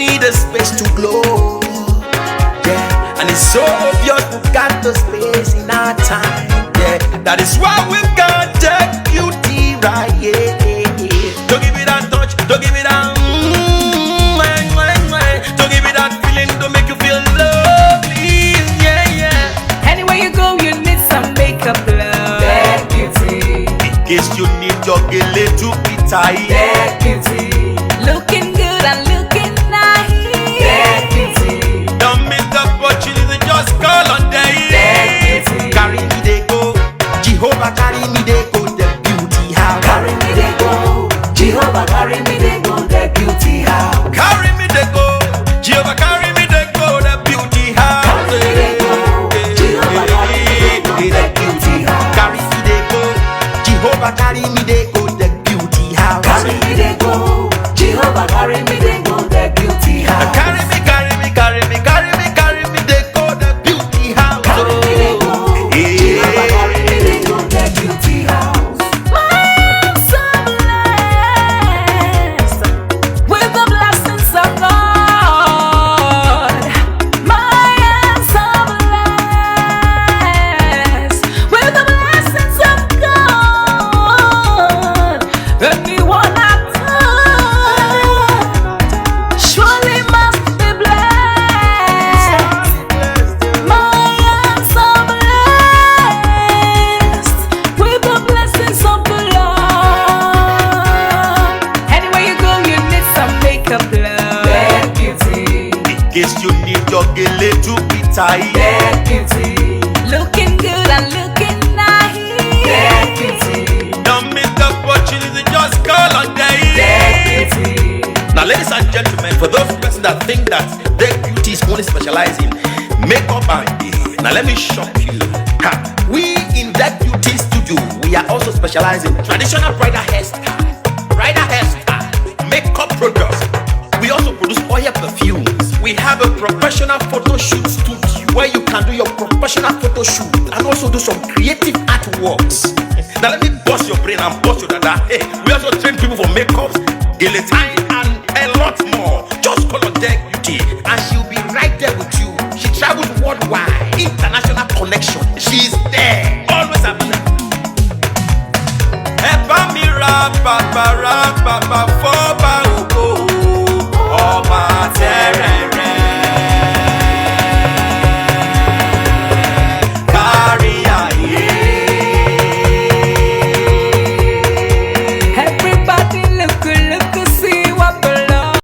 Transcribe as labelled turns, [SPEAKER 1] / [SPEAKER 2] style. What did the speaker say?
[SPEAKER 1] need a space to glow. Yeah, and it's so obvious we've got the space in our time. Yeah, that is why we've got the beauty right. Yeah, don't give it that touch, don't give it that don't give it that feeling, don't make you feel lovely. Yeah, yeah.
[SPEAKER 2] Anywhere you go, you need some makeup, love. That beauty.
[SPEAKER 1] In case you need your gele to be tight.
[SPEAKER 2] That beauty. Looking good and looking nice. That beauty.
[SPEAKER 1] Don't miss the opportunity, just call on day.
[SPEAKER 2] That beauty.
[SPEAKER 1] Carry me they go, Jehovah carry me they go, the beauty house.
[SPEAKER 2] Carry me they go, Jehovah carry me they go, the beauty house.
[SPEAKER 1] Carry me they go, Jehovah carry me they go, the beauty house.
[SPEAKER 2] Carry me they go, Jehovah carry me they go, the beauty house.
[SPEAKER 1] Carry me they go, Jehovah carry me they go, the beauty house.
[SPEAKER 2] Carry me they go, Jehovah carry me they go, the beauty house.
[SPEAKER 1] Carry me, carry me, carry me, carry me, carry me they go, the beauty house.
[SPEAKER 2] Carry me they go, Jehovah carry me they go, the beauty house. I'm so blessed with the blessings of God. My hands are blessed with the blessings of God. Anyone I touch surely must be blessed. My hands are blessed with the blessings of the Lord. Anywhere you go, you need some makeup, love. That beauty.
[SPEAKER 1] In case you need your gele to be tight.
[SPEAKER 2] That beauty. Looking good and looking nice. That beauty.
[SPEAKER 1] Don't miss the opportunity, just call on day.
[SPEAKER 2] That beauty.
[SPEAKER 1] Now, ladies and gentlemen, for those persons that think that their beauty is only specialized in makeup and hair, now let me shock you. Ha. We in that beauty studio, we are also specialized in traditional bridal hairstyle, makeup products. We also produce oil perfumes. We have a professional photo shoot studio where you can do your professional photo shoot and also do some creative artworks. Now let me bust your brain and bust your dada. Hey, we also train people for makeups, guillotine, and a lot more. Just call on Deck Beauty and she'll be right there with you. She travels worldwide, international connection. She's there, always available. Ever me rap, papa, for power.